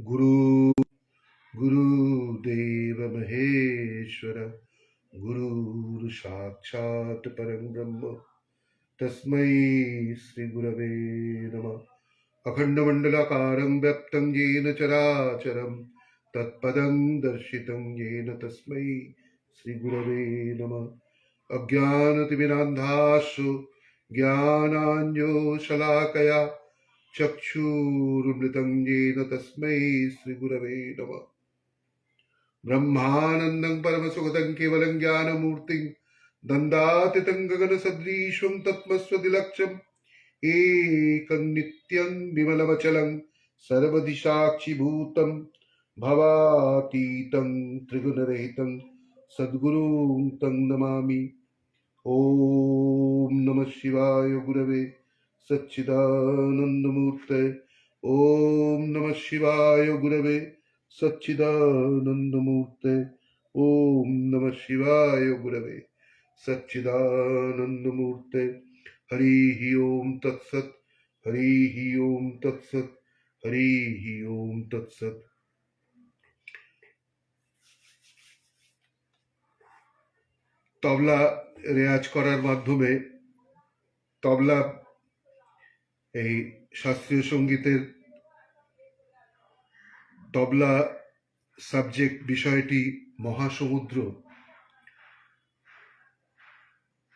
गुरु गुरुदेव महेश्वर गुरु साक्षात् परं ब्रह्म तस्मै श्री गुरवे नमः। अखण्डमण्डलाकारं व्याप्तं येन चराचरं तत्पदं दर्शितं येन तस्मै श्री गुरवे नमः। अज्ञानतिमिरान्धास्सु ज्ञानाञ्जनशलाकया चक्षुरुन्मिलितं येन तस्मै श्रीगुरवे नमः। ब्रह्मानन्दं परमसुखदं केवलं ज्ञानमूर्तिं दन्दातीतं गगनसदृशं तत्त्वस्वदिलक्ष्यम् एकं नित्यं विमलमचलं सर्वदिशाक्षिभूतं भवातीतं त्रिगुणरहितं सद्गुरुं तं नमामि। ॐ नमः शिवाय गुरवे सच्चिदानन्दमूर्ते। ॐ नमः शिवाय गुरवे सच्चिदानन्दमूर्ते। ॐ नमः शिवाय गुरवे सच्चिदानन्दमूर्ते। हरिः ॐ तत्सत्। हरिः ॐ तत्सत्। हरिः ॐ तत्सत्। তবলা রেয়াজ করার মাধ্যমে তবলা এই শাস্ত্রীয় সঙ্গীতের তবলা সাবজেক্ট বিষয়টি মহাসমুদ্র।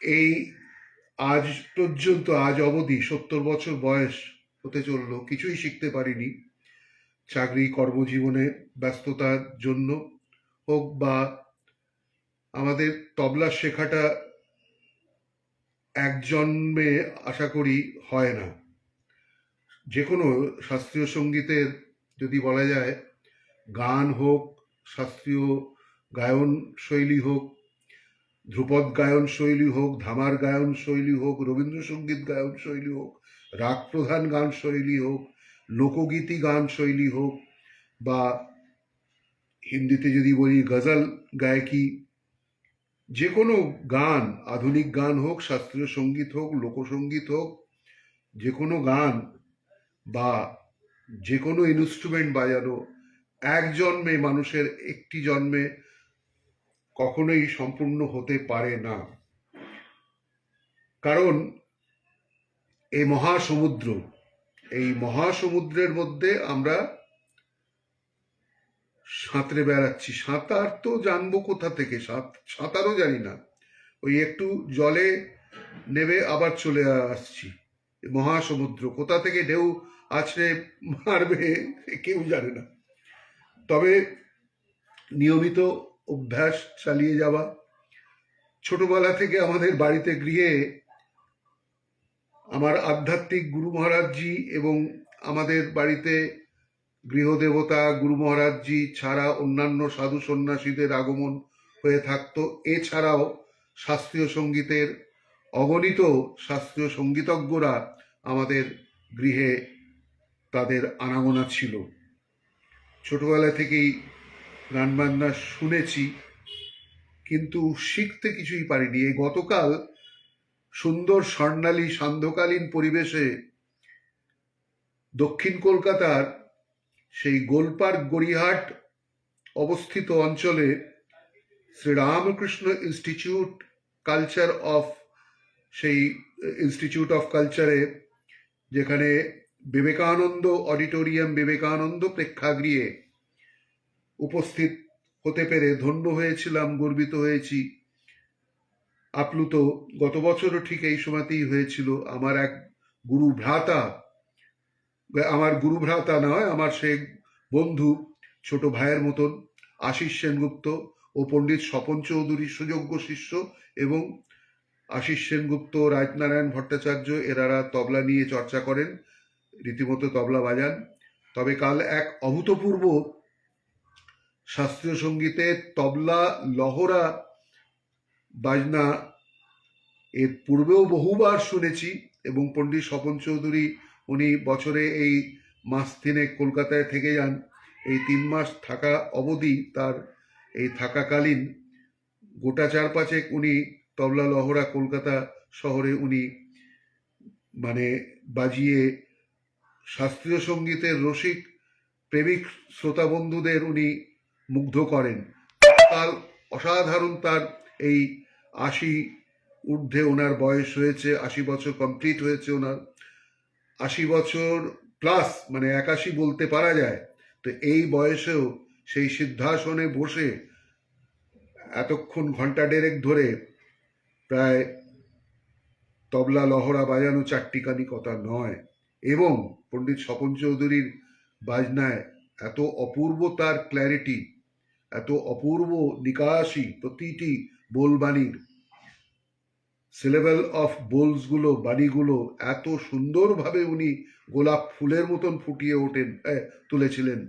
এই আজ পর্যন্ত আজ অবধি 70 বছর বয়স হতে চলল, কিছুই শিখতে পারিনি। চাকরি কর্মজীবনে ব্যস্ততার জন্য হোক বা আমাদের তবলা শেখাটা এক জন্মে আশা করি হয় না। যে কোনো শাস্ত্রীয় সঙ্গীতের যদি বলা যায়, গান হোক, শাস্ত্রীয় গায়ন শৈলী হোক, ধ্রুপদ গায়ন শৈলী হোক, ধামার গায়ন শৈলী হোক, রবীন্দ্রসঙ্গীত গায়ন শৈলী হোক, রাগ প্রধান গান শৈলী হোক, লোকগীতি গান শৈলী হোক, বা হিন্দিতে যদি বলি গজল গায়কি, যে কোনো গান, আধুনিক গান হোক, শাস্ত্রীয় সঙ্গীত হোক, লোকসঙ্গীত হোক, যে কোনো গান বা যে কোনো ইনস্ট্রুমেন্ট বাজানো এক জন্মে, মানুষের একটি জন্মে কখনোই সম্পূর্ণ হতে পারে না। কারণ এই মহাসমুদ্র, এই মহাসমুদ্রের মধ্যে আমরা সাঁতরে বেড়াচ্ছি। সাঁতার তো জানবো কোথা থেকে? সাঁতারও জানি না, ওই একটু জলে নেবে আবার চলে আসছি। মহাসমুদ্র কোথা থেকে ঢেউ আছড়ে মারবে কেউ জানে না। তবে নিয়মিত অভ্যাস চালিয়ে যাওয়া। ছোটবেলা থেকে আমাদের বাড়িতে গৃহে আমার আধ্যাত্মিক গুরু মহারাজজি এবং আমাদের বাড়িতে গৃহদেবতা গুরু মহারাজজি ছাড়া অন্যান্য সাধু সন্ন্যাসীদের আগমন হয়ে থাকতো। এছাড়াও শাস্ত্রীয় সঙ্গীতের অগণিত শাস্ত্রীয় সঙ্গীতজ্ঞরা আমাদের গৃহে তাদের আনাগোনা ছিল। ছোটবেলা থেকেই গান বাজনা শুনেছি, কিন্তু শিখতে কিছুই পারিনি। এই গতকাল সুন্দর স্বর্ণালী সান্ধ্যকালীন পরিবেশে দক্ষিণ কলকাতার সেই গোলপার্ক গড়িয়াহাট অবস্থিত অঞ্চলে শ্রীরামকৃষ্ণ ইনস্টিটিউট কালচার অফ, সেই ইনস্টিটিউট অফ কালচারে, যেখানে বিবেকানন্দ অডিটোরিয়াম, বিবেকানন্দ প্রেক্ষাগৃহে উপস্থিত হতে পেরে ধন্য হয়েছিলাম, গর্বিত হয়েছি, আপ্লুত। গত বছরও ঠিক এই সময়তেই হয়েছিল। আমার এক গুরু ভ্রাতা, আমার গুরু ভ্রাতা নয়, আমার সে বন্ধু, ছোট ভাইয়ের মতন, আশিস সেনগুপ্ত ও পণ্ডিত স্বপন চৌধুরীর সুযোগ্য শিষ্য, এবং আশিস সেনগুপ্ত, রাজনারায়ণ ভট্টাচার্য, এনারা তবলা নিয়ে চর্চা করেন, রীতিমতো তবলা বাজান। তবে কাল এক অভূতপূর্ব শাস্ত্রীয় সঙ্গীতে তবলা লহরা বাজনা এর পূর্বেও বহুবার শুনেছি, এবং পণ্ডিত স্বপন চৌধুরী, উনি বছরে এই মাস 3 কলকাতায় থেকে যান। এই 3 মাস থাকা অবধি, তার এই থাকাকালীন গোটা 4-5 উনি তবলা লহরা কলকাতা শহরে উনি মানে বাজিয়ে শাস্ত্রীয় সঙ্গীতের রসিক প্রেমিক শ্রোতা বন্ধুদের উনি মুগ্ধ করেন। তার অসাধারণ তার এই ৮০ ঊর্ধ্বে ওনার বয়স হয়েছে, ৮০ বছর কমপ্লিট হয়েছে ওনার, ৮০ বছর প্লাস, মানে ৮১ বলতে পারা যায়। তো এই বয়সেও সেই সিদ্ধাসনে বসে এতক্ষণ ঘন্টা দেড়েক ধরে প্রায় তবলা লহরা বাজানো চারটিখানি কথা নয়। এবং পণ্ডিত স্বপন চৌধুরীর বাজনায় এত অপূর্ব তার ক্ল্যারিটি, এত অপূর্ব নিকাশি, প্রতিটি বোলবাণীর সিলেবেল অফ বোলসগুলো, বাণীগুলো এত সুন্দরভাবে উনি গোলাপ ফুলের মতন ফুটিয়ে ওঠেন, তুলেছিলেন।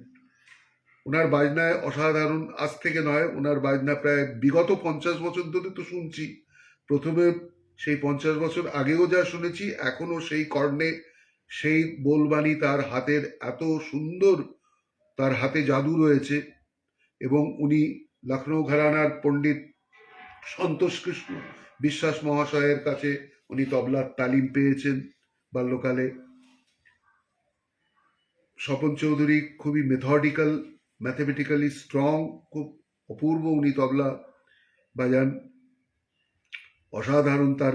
ওনার বাজনায় অসাধারণ, আজ থেকে নয়, ওনার বাজনা প্রায় বিগত 50 বছর ধরে তো শুনছি। প্রথমে সেই 50 বছর আগেও যা শুনেছি, এখনো সেই কর্ণে সেই বোলবাণী, তার হাতের এত সুন্দর, তার হাতে জাদু রয়েছে। এবং উনি লখনৌ ঘরানার পণ্ডিত সন্তোষ কৃষ্ণ বিশ্বাস মহাশয়ের কাছে উনি তবলার তালিম পেয়েছেন বাল্যকালে। স্বপন চৌধুরী খুবই মেথডিক্যাল, ম্যাথমেটিক্যালি স্ট্রং, খুব অপূর্ব উনি তবলা বাজান, অসাধারণ তার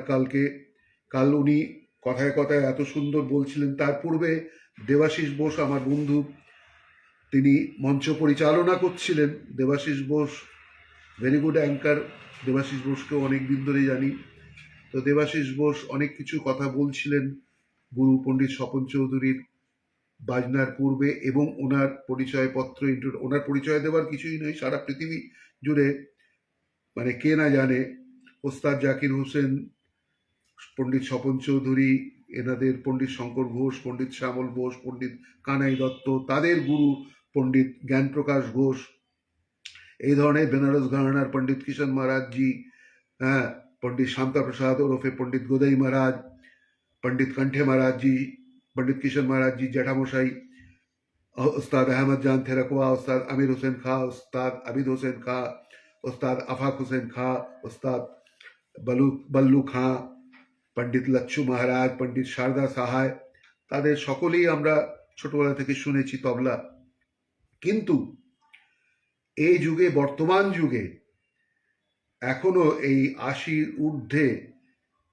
কাল উনি কথায় কথায় এত সুন্দর বলছিলেন। তার পূর্বে দেবাশিস বোস আমার বন্ধু, তিনি মঞ্চ পরিচালনা করছিলেন। Debashis Bose very good anchor, Debashis বোসকেও অনেক দিন ধরে জানি। তো দেবাশিস বোস অনেক কিছু কথা বলছিলেন গুরু পণ্ডিত স্বপন চৌধুরীর বাজনার পূর্বে, এবং ওনার পরিচয়পত্র, ওনার পরিচয় দেওয়ার কিছুই নেই, সারা পৃথিবী জুড়ে মানে কে না জানে ওস্তাদ জাকির হোসেন, পণ্ডিত স্বপন চৌধুরী, এনাদের পণ্ডিত শঙ্কর ঘোষ, পণ্ডিত শ্যামল বোস, পণ্ডিত কানাই দত্ত, তাদের গুরু পণ্ডিত জ্ঞানপ্রকাশ ঘোষ, এই ধরনের বেনারস ঘরানার পণ্ডিত কিষণ মহারাজজি, হ্যাঁ, পণ্ডিত শান্তা প্রসাদ ওরফে পণ্ডিত গোদাই মহারাজ, পণ্ডিত কণ্ঠে মহারাজজি, পণ্ডিত কিষণ মহারাজজি জ্যাঠামশাই, उस्ताद अहमद जान थेरकवा, उस्ताद अमीर हुसैन खां, उस्ताद अबीद हुसैन खां, उस्ताद आफाक हुसैन खां, उस्ताद बल्लू खां, পণ্ডিত লচ্ছু মহারাজ, পণ্ডিত শারদা সাহায়, তাদের সকলেই আমরা ছোটবেলা থেকে শুনেছি তবলা। কিন্তু এই যুগে, বর্তমান যুগে এখনো এই ৮০ ঊর্ধ্বে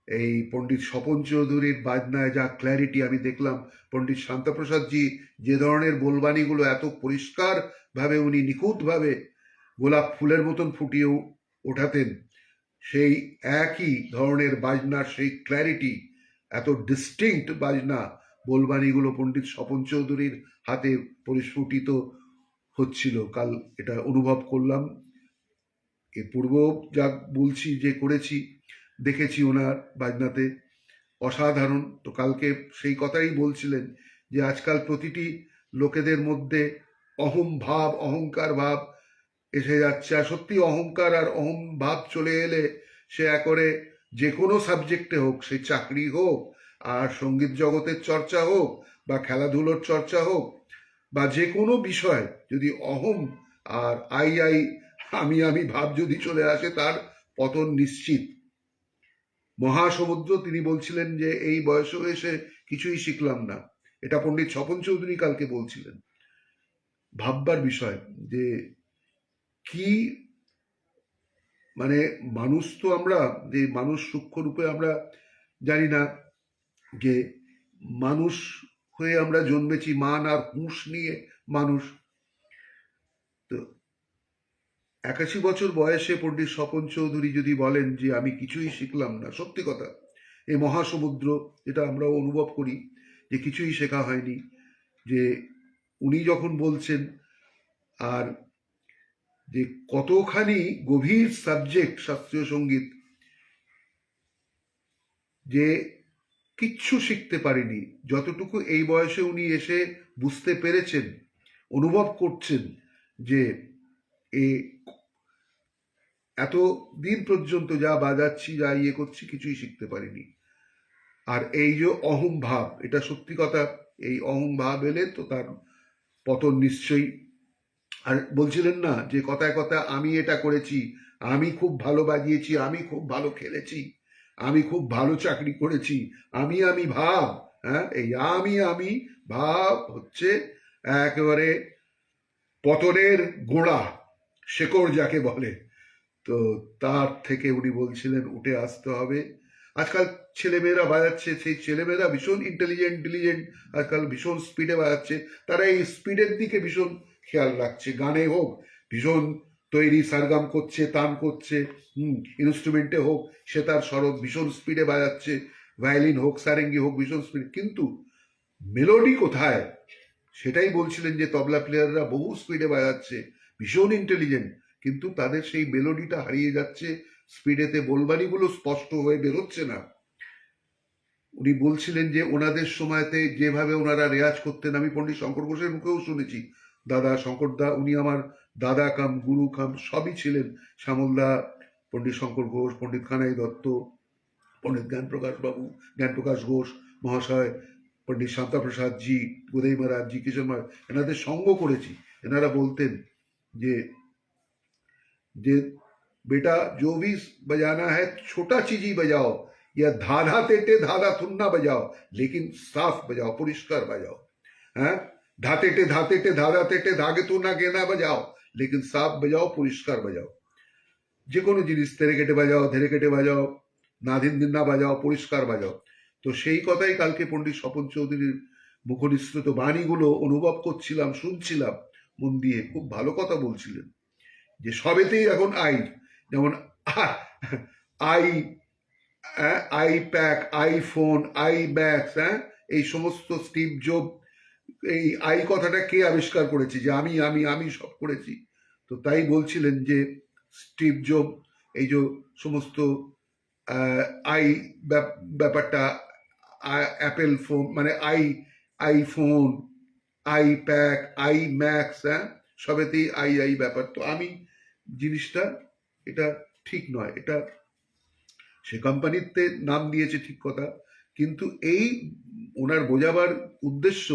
এই পণ্ডিত স্বপন চৌধুরীর বাজনায় যা ক্ল্যারিটি আমি দেখলাম, পণ্ডিত শান্তাপ্রসাদজি যে ধরনের বোলবাণীগুলো এত পরিষ্কার ভাবে উনি নিখুঁতভাবে গোলাপ ফুলের মতন ফুটিয়ে ওঠাতেন, সেই একই ধরনের বাজনার সেই ক্ল্যারিটি, এত ডিস্টিংক্ট বাজনা বোলবাণীগুলো পণ্ডিত স্বপন চৌধুরীর হাতে পরিস্ফুটিত হচ্ছিল। কাল এটা অনুভব করলাম। এর পূর্বেও যা বলছি যে করেছি, দেখেছি ওনার বাজনাতে, অসাধারণ। তো কালকে সেই কথাই বলছিলেন যে আজকাল প্রতিটি লোকেদের মধ্যে অহম ভাব, অহংকার ভাব এসে যাচ্ছে। আর সত্যি অহংকার আর অহম ভাব চলে এলে সে একরে যে কোনো সাবজেক্টে হোক, সে চাকরি হোক, আর সঙ্গীত জগতের চর্চা হোক, বা খেলাধুলোর চর্চা হোক, বা যে কোনো বিষয়, যদি অহম আর আমি ভাব যদি চলে আসে, তার পতন নিশ্চিত। মহাসমুদ্র, তিনি বলছিলেন যে এই বয়সে এসে কিছুই শিখলাম না, এটা পণ্ডিত স্বপন চৌধুরী কালকে বলছিলেন। ভাববার বিষয় যে কি, মানে মানুষ তো আমরা, যে মানুষ সূক্ষ্ম রূপে আমরা জানি না, যে মানুষ হয়ে আমরা জন্মেছি মান আর হুঁশ নিয়ে মানুষ। তো ৮১ বছর বয়সে পণ্ডিত স্বপন চৌধুরী যদি বলেন যে আমি কিছুই শিখলাম না, সত্যি কথা। এই মহাসমুদ্র, যেটা আমরা অনুভব করি যে কিছুই শেখা হয়নি, যে উনি যখন বলছেন, আর যে কতখানি গভীর সাবজেক্ট শাস্ত্রীয় সঙ্গীত, যে কিচ্ছু শিখতে পারেনি, যতটুকু এই বয়সে উনি এসে বুঝতে পেরেছেন, অনুভব করছেন যে এত দিন পর্যন্ত যা বাজাচ্ছি, যা ইয়ে করছি, কিছুই শিখতে পারিনি। আর এই যে অহং ভাব, এটা সত্যি কথা, এই অহং ভাব এলে তো তার পতন নিশ্চয়ই। আর বলছিলেন না যে কথায় কথায় আমি এটা করেছি, আমি খুব ভালো বাজিয়েছি, আমি খুব ভালো খেলেছি, আমি খুব ভালো চাকরি করেছি, আমি ভাব, হ্যাঁ, এই আমি ভাব হচ্ছে একেবারে পতনের গোড়া, শেকড় যাকে বলে, তো তার থেকে উনি বলছিলেন উঠে আসতে হবে। আজকাল ছেলেমেয়েরা বাজাচ্ছে, সেই ছেলেমেয়েরা ভীষণ ডিলিজেন্ট, আজকাল ভীষণ স্পিডে বাজাচ্ছে। তারা এই স্পিডের দিকে ভীষণ খেয়াল রাখছে। গানে হোক ভীষণ তৈরি, সারগাম করছে, তান করছে, ইনস্ট্রুমেন্টে হোক সে তার স্বরূপ ভীষণ স্পিডে বাজাচ্ছে, ভায়োলিন হোক সারেঙ্গি হোক ভীষণ স্পিড, কিন্তু মেলোডি কোথায় সেটাই বলছিলেন যে তবলা প্লেয়াররা বহু স্পিডে বাজাচ্ছে, ভীষণ ইন্টেলিজেন্ট, কিন্তু তাদের সেই মেলোডিটা হারিয়ে যাচ্ছে, স্পিডেতে বোলবানিগুলো স্পষ্ট হয়ে বেরোচ্ছে না। উনি বলছিলেন যে ওনাদের সময়তে যেভাবে ওনারা রেয়াজ করতেন, আমি পণ্ডিত শঙ্কর ঘোষের মুখেও শুনেছি, দাদা শঙ্করদা, উনি আমার দাদা কাম গুরু কাম সবই ছিলেন, শ্যামলদা, পণ্ডিত শঙ্কর ঘোষ, পণ্ডিত কানাই দত্ত, পণ্ডিত জ্ঞানপ্রকাশ ঘোষ মহাশয়, পণ্ডিত শান্তাপ্রসাদ জি, গোদাই মহারাজ জি, কিশোর মহারাজ, এনাদের সঙ্গ করেছি। এনারা বলতেন যে যে बेटा जो भी बजाना है छोटा चीज ही बजाओ, या धाधा तेटे धाधा थुन्ना बजाओ, लेकिन साफ बजाओ, परिष्कार बजाओ। হ্যাঁ, ধাতেটে ধাতেটে ধাধা তেটে ধাগে তুনা গেনা বাজাও, लेकिन साफ बजाओ, পরিষ্কার বাজাও। যে কোনো জিনিস তেরে কেটে বাজাও, ধেরে কেটে বাজাও, নাধিন দিন্না বাজাও, পরিষ্কার বাজাও। তো সেই কথাই কালকে পণ্ডিত স্বপন চৌধুরীর মুখনিসৃত বাণীগুলো অনুভব করছিলাম, শুনছিলাম মন দিয়ে, খুব ভালো কথা বলছিলেন যে সবেতেই এখন যেমন আইপ্যাক, আইফোন, আইম্যাক্স, এই সমস্ত স্টিভ জব, এই কথাটা কে আবিষ্কার করেছে যে আমি আমি আমি সব করেছি। তো তাই বলছিলেন যে স্টিভ জব এই যে সমস্ত আই ব্যাপারটা, অ্যাপেল ফোন মানে আইফোন, আইপ্যাক, আইম্যাক্স, সবেতেই ব্যাপার। তো আমি জিনিসটা এটা ঠিক নয়, এটা সে কোম্পানিতে নাম দিয়েছে ঠিক কথা, কিন্তু এই ওনার বোঝাবার উদ্দেশ্য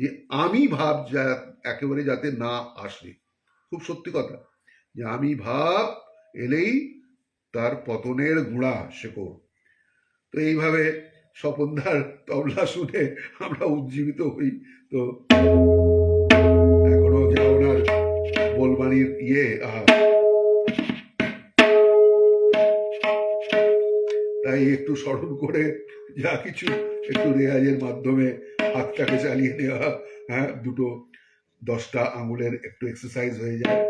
যে আমি ভাব একেবারে যাতে না আসে। খুব সত্যি কথা যে আমি ভাব এলেই তার পতনের গুঁড়া শেকড়। তো এইভাবে স্বপনদার তবলা শুনে আমরা উজ্জীবিত হই। তো এখনো যে ওনার বোলবানির তাই একটু স্মরণ করে যা কিছু একটু রেয়াজের মাধ্যমে হাতটাকে চালিয়ে নেওয়া, দুটো 10টা আঙুলের একটু এক্সারসাইজ হয়ে যায়।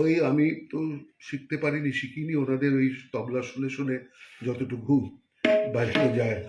ওই আমি তো শিখতে পারিনি, শিখিনি ওনাদের ওই তবলা শুনে শুনে যতটুকু বাজানো যায়।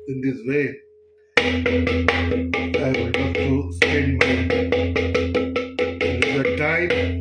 In this way, I would love to spend my leisure time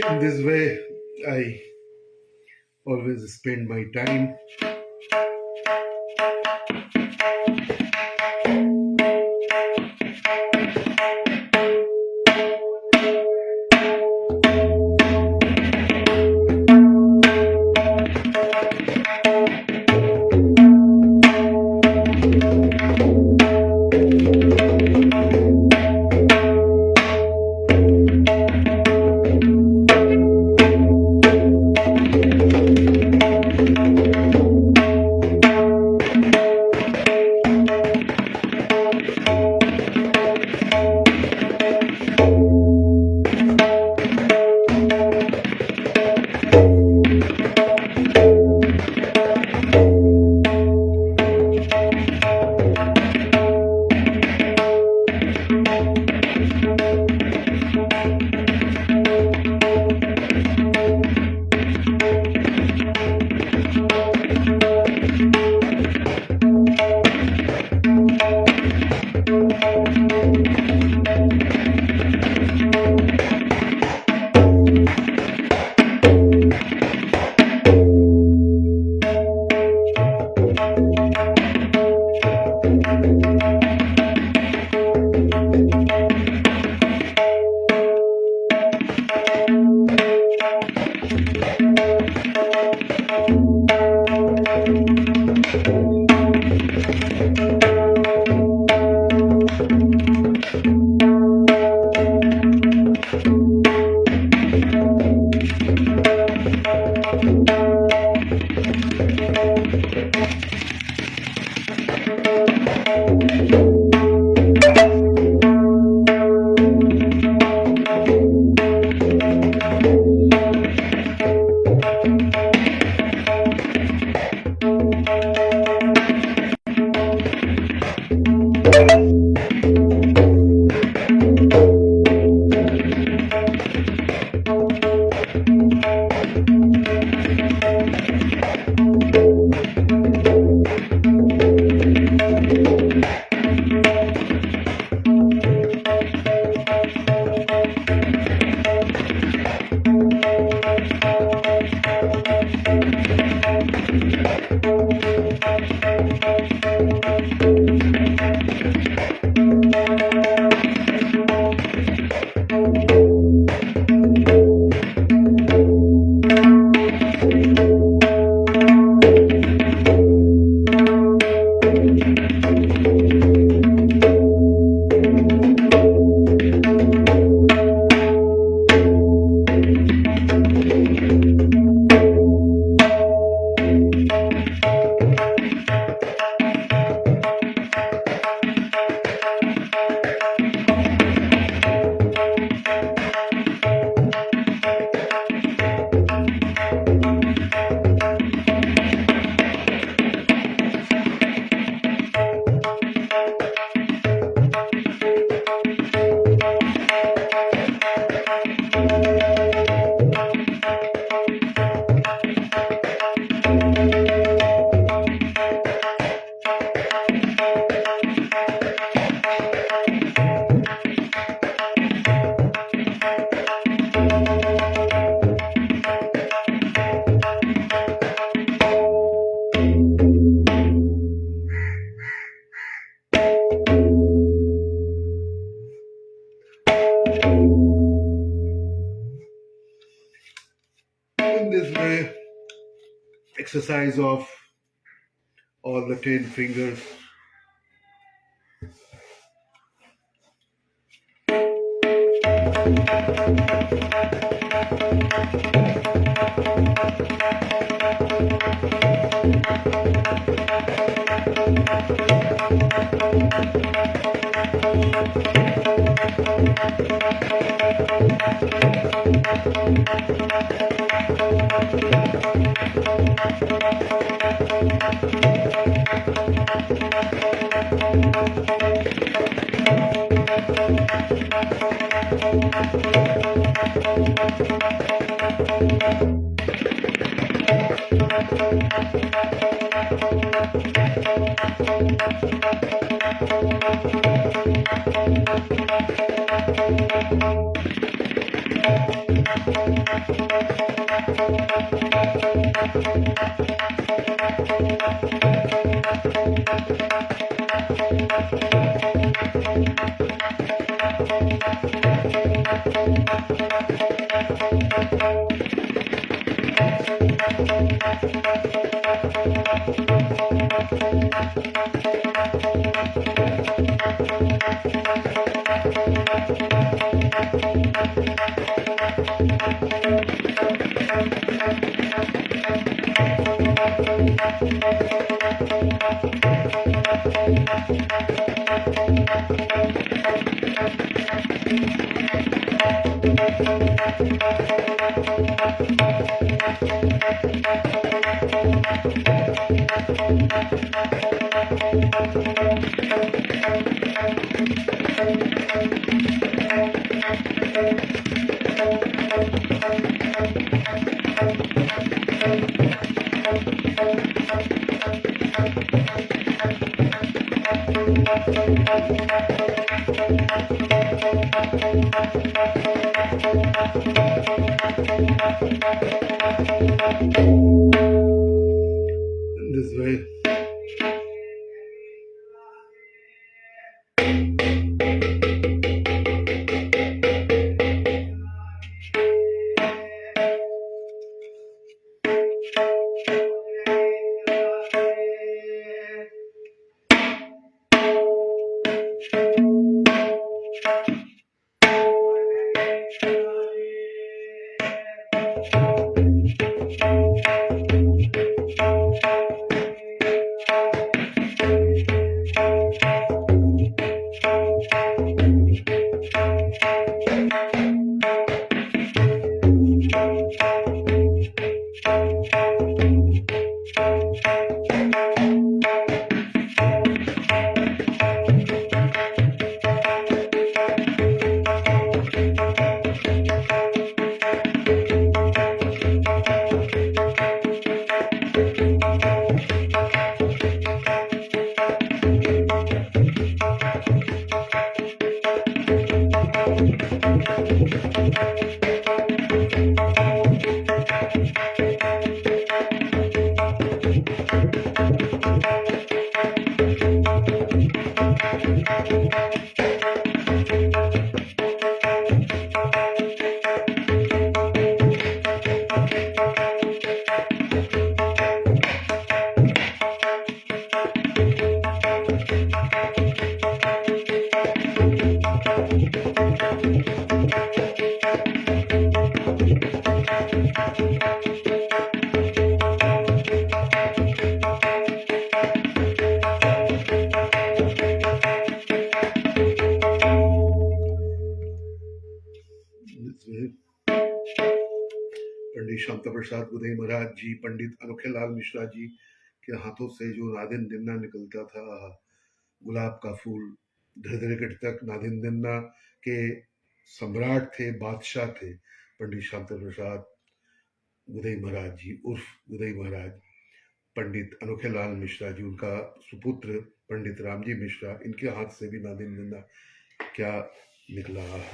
In this way, I always spend my time. In this way, exercise of all the 10 fingers. In this way, पंडित शांता प्रसाद बुधई महाराज जी, पंडित अनोखेलाल मिश्रा जी के हाथों से जो नादिन दिन्ना निकलता था, गुलाब का फूल, धृतराष्ट्र तक नादिन दिन्ना के सम्राट थे, बादशाह थे पंडित शांता प्रसाद बुधई महाराज जी उर्फ बुधई महाराज। पंडित अनोखेलाल मिश्रा जी, उनका सुपुत्र पंडित रामजी मिश्रा, इनके हाथ से भी नादिन दिन्ना क्या निकला है।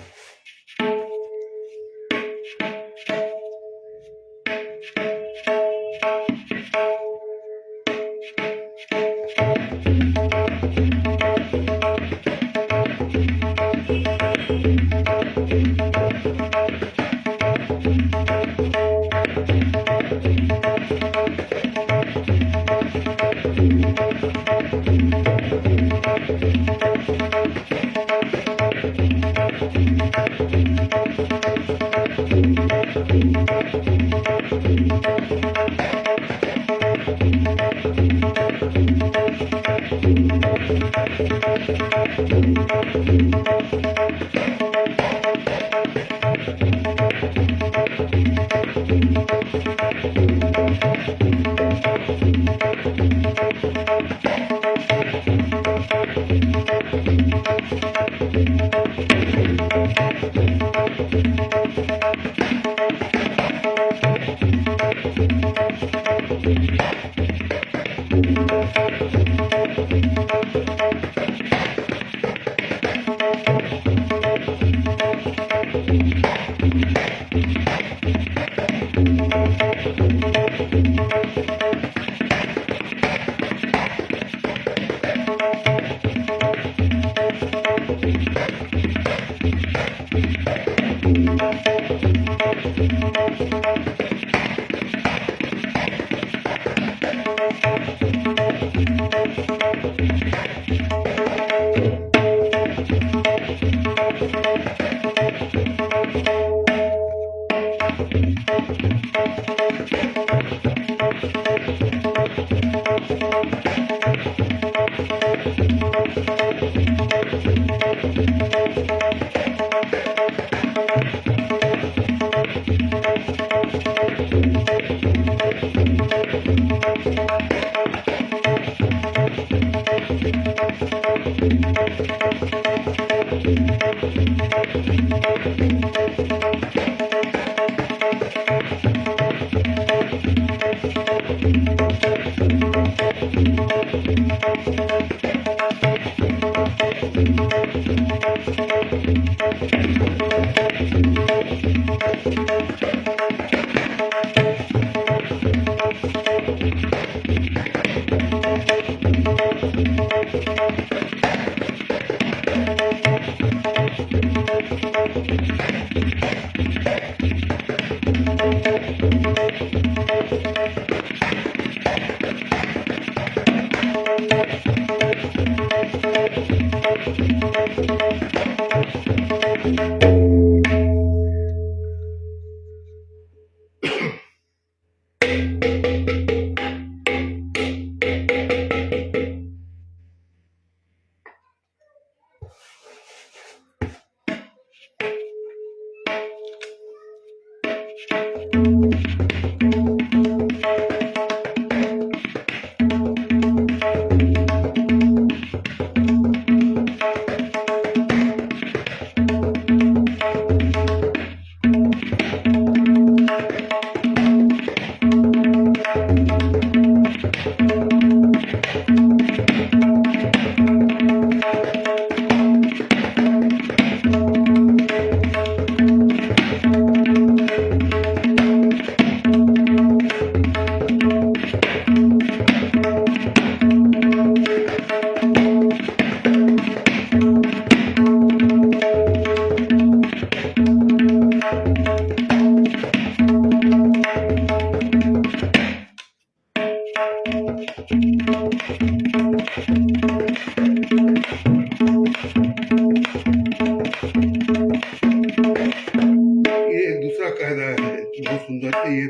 दूसरा कायदा है बहुत सुंदर, ये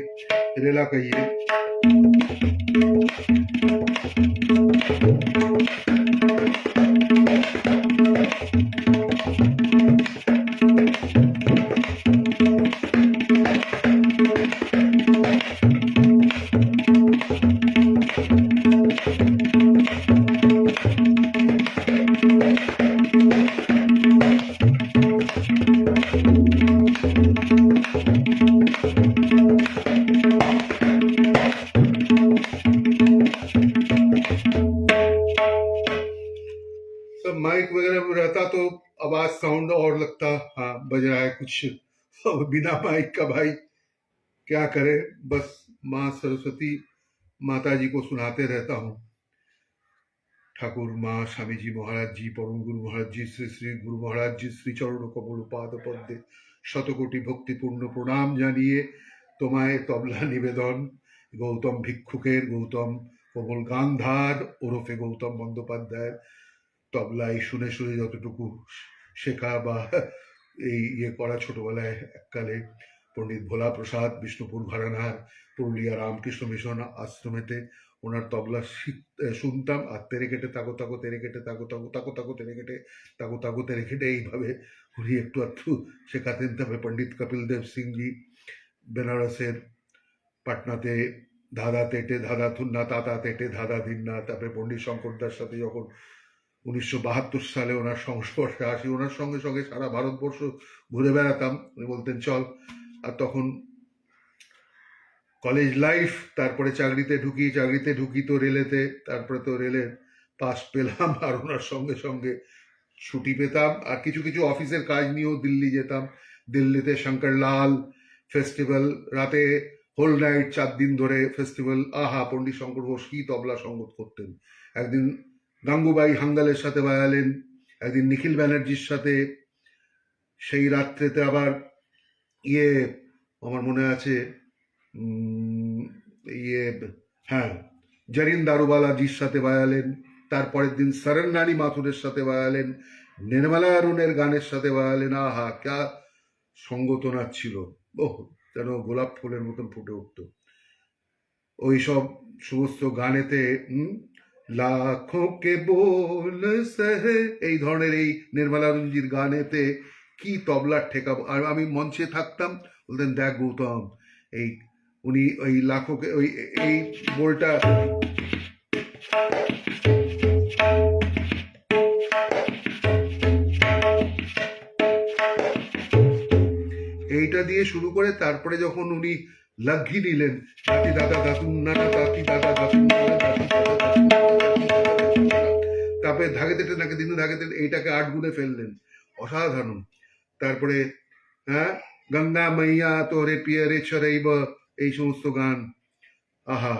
रेला का ये सब माइक वगैरह रहता तो आवाज साउंड और लगता, हाँ बज रहा है कुछ। अब बिना माइक का भाई क्या करे, बस माँ सरस्वती माता जी को सुनाते रहता हूँ। ठाकुर माँ स्वामी जी महाराज जी, परम गुरु महाराज जी, श्री श्री गुरु महाराज जी, श्री चरण कमल पाद पद्मे শতকোটি ভক্তিপূর্ণ প্রণাম জানিয়ে তোমায় তবলা নিবেদন। গৌতম ভিক্ষুকের, গৌতম কমল গান্ধার ওরফে গৌতম বন্দ্যোপাধ্যায়ের তবলায় শুনে শুনে যতটুকু শেখা বা এই ইয়ে করা ছোটবেলায় এককালে পণ্ডিত ভোলা প্রসাদ বিষ্ণুপুর ঘরানার পুরুলিয়া রামকৃষ্ণ মিশন আশ্রমেতে ওনার তবলা শুনতাম। আর তেরে কেটে তাগো তাগো তেরে কেটে তাগো তাগো তাগো তাগো তেরে কেটে তাগো তাগো তেরে কেটে এইভাবে উনি একটু একটু শেখাতেন। তবে পণ্ডিত কপিল দেব সিং জি বেনারসের পাটনাতে ধাঁধা তেটে ধাঁধা থুন্না তাতা তেটে ধাঁধা ধিন্না। তারপরে পণ্ডিত শঙ্কর দাস সাথে যখন 1972 সালে ওনার সংস্পর্শে আসি, ওনার সঙ্গে সঙ্গে সারা ভারতবর্ষ ঘুরে বেড়াতাম। উনি বলতেন চল। আর তখন কলেজ লাইফ, তারপরে চাকরিতে ঢুকি তো রেলেতে, তারপরে তো রেলের পাস পেলাম আর ওনার সঙ্গে সঙ্গে ছুটি পেতাম। আর কিছু কিছু অফিসের কাজ নিয়েও দিল্লি যেতাম। দিল্লিতে শঙ্করলাল ফেস্টিভ্যাল, রাতে হোল নাইট 4 দিন ধরে ফেস্টিভ্যাল। আহা, পণ্ডিত শঙ্কর ঘোষ কি তবলা সঙ্গত করতেন। একদিন গাঙ্গুবাই হাঙ্গালের সাথে বাজালেন, একদিন নিখিল ব্যানার্জির সাথে। সেই রাত্রেতে আবার ইয়ে আমার মনে আছে ইয়ে হ্যাঁ জরিন দারুবালাজির সাথে বাজালেন। তারপরের দিন সরন রানী মাথুরের সাথে বাজালেন, নির্মলা অরুণের গানের সাথে বাজালেন। আহা, ক্যা সঙ্গতনা ছিল। ওহ, যেন গোলাপ ফুলের মতন ফুটে উঠতো। ওই সব সমস্ত গানেতে লাখো কে বোল সহে, এই ধরনের এই নির্মলানন্দজির গানেতে কি তবলার ঠেকাবো। আর আমি মঞ্চে থাকতাম, বলতেন দেখ গৌতম, এই উনি ওই লাখোকে ওই এই বোলটা এইটা দিয়ে শুরু করে তারপরে যখন উনি লাঘি নিলেন, দাতি দাদা দাতুন নানা দাতি দাদা দাতুন নানা দাতি দাদা দাতুন নানা, তারপরে ধাগে তেটে নাকে দিন ধাগে তেটে এইটাকে 8 গুণে ফেললেন, অসাধারণ। তারপরে হ্যাঁ, গঙ্গা মাইয়া তোরে পিয়ারে চরাইব, এই সমস্ত গান, আহা।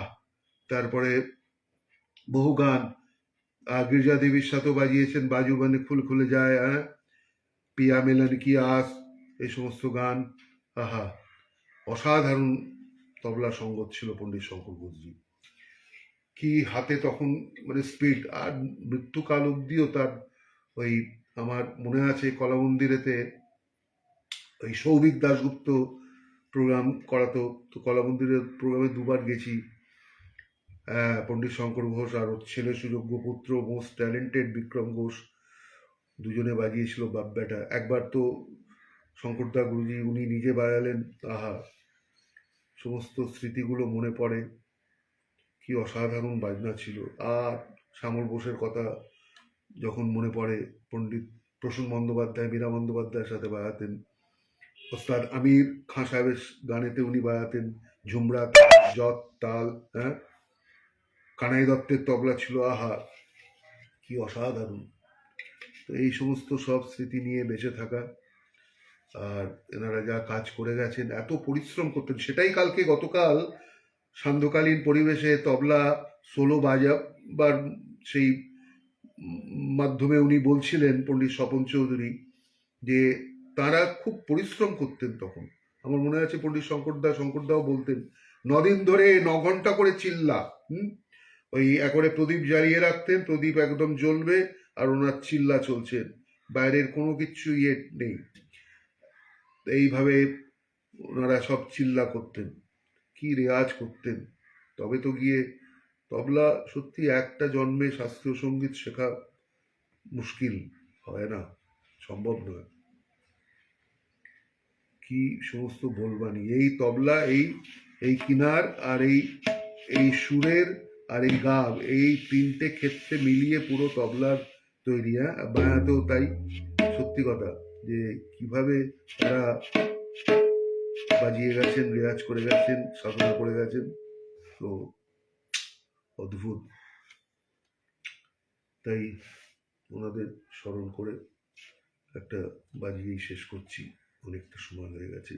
তারপরে বহু গান, গির্জা দেবীর সাথেও বাজিয়েছেন, বাজু বানে ফুল খুলে যায়, হ্যাঁ, পিয়া মিলন কি আস, এই সমস্ত গান, আহা, অসাধারণ তবলা সঙ্গত ছিল পণ্ডিত শঙ্কর ঘোষজি। কি হাতে তখন মানে স্পিড, আর মৃত্যুকাল অব্দিও তার ওই, আমার মনে আছে কলা মন্দিরেতে ওই সৌভিক দাশগুপ্ত প্রোগ্রাম করাতো, তো কলা মন্দিরের প্রোগ্রামে 2বার গেছি। পণ্ডিত শঙ্কর ঘোষ আর ওর ছেলে সুযোগ্য পুত্র মোস্ট ট্যালেন্টেড বিক্রম ঘোষ দুজনে বাজিয়েছিল বাপ বেটা। একবার তো শঙ্করদা গুরুজি উনি নিজে বাজালেন, আহা, সমস্ত স্মৃতিগুলো মনে পড়ে, কি অসাধারণ বাজনা ছিল। আর শ্যামল বোসের কথা যখন মনে পড়ে, পণ্ডিত প্রসূন বন্দ্যোপাধ্যায়, মীরা বন্দ্যোপাধ্যায়ের সাথে বাজাতেন, ওস্তাদ আমির খাঁ সাহেবের গানেতে উনি বাজাতেন ঝুমরা, যত, তাল, হ্যাঁ, কানাই দত্তের তবলা ছিল, আহা, কি অসাধারণ। তো এই সমস্ত সব স্মৃতি নিয়ে বেঁচে থাকা। আর এনারা যা কাজ করে গেছেন, এত পরিশ্রম করতেন, সেটাই কালকে গতকাল সান্ধ্যকালীন পরিবেশে তবলা সোলো বাজাবার সেই মাধ্যমে উনি বলছিলেন, পণ্ডিত স্বপন চৌধুরী, যে তারা খুব পরিশ্রম করতেন তখন। আমার মনে আছে পণ্ডিত শঙ্করদাও বলতেন 9 দিন ধরে 9 ঘন্টা করে চিল্লা, ওই একরে প্রদীপ জ্বালিয়ে রাখতেন, প্রদীপ একদম জ্বলবে আর ওনার চিল্লা চলছে, বাইরের কোনো কিছু ইয়ে নেই, এইভাবে ওনারা সব চিল্লা করতেন, কি রেয়াজ করতেন। তবে তো গিয়ে তবলা সত্যি একটা জন্মে শাস্ত্রীয় সঙ্গীত শেখা মুশকিল, হয় না, সম্ভব নয়। কি সমস্ত বলবানি, এই তবলা, এই কিনার আর এই সুরের আর এই গাব, এই 3টে ক্ষেত্রে মিলিয়ে পুরো তবলার তৈরি। বায়াতেও তাই, সত্যি কথা, যে কিভাবে তারা বাজিয়ে গেছেন, রেয়াজ করে গেছেন, সাধনা করে গেছেন, তো অদ্ভুত। তাই ওনাদের স্মরণ করে একটা বাজিয়েই শেষ করছি, অনেকটা সময় হয়ে গেছে।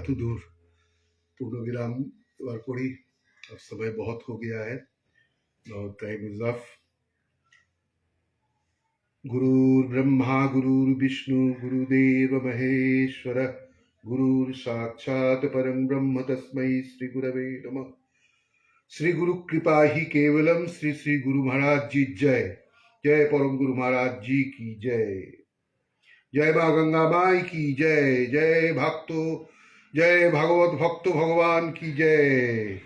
एत दूर पूर्ण विराम एबार करी, अब समय बहुत हो गया है, टाइम इज अफ। गुरुर्ब्रह्मा गुरुर्विष्णु गुरुदेव महेश्वर, गुरुर साक्षात् परं ब्रह्म तस्मै श्री गुरवे नमः। श्री गुरु कृपा ही केवलम, श्री श्री गुरु महाराज जी जय। जय परम गुरु महाराज जी की जय। जय माँ गंगा माई की जय। जय भक्तो, जय भागवत भक्त भगवान की जय।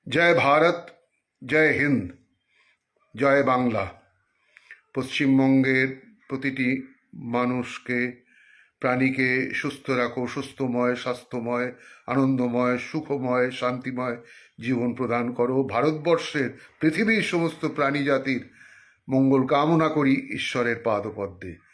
জয় ভারত, জয় হিন্দ, জয় বাংলা। পশ্চিমবঙ্গের প্রতিটি মানুষকে, প্রাণীকে সুস্থ রাখো, সুস্থময়, স্বাস্থ্যময়, আনন্দময়, সুখময়, শান্তিময় জীবন প্রদান করো। ভারতবর্ষের, পৃথিবীর সমস্ত প্রাণী জাতির মঙ্গল কামনা করি ঈশ্বরের পাদপদ্মে।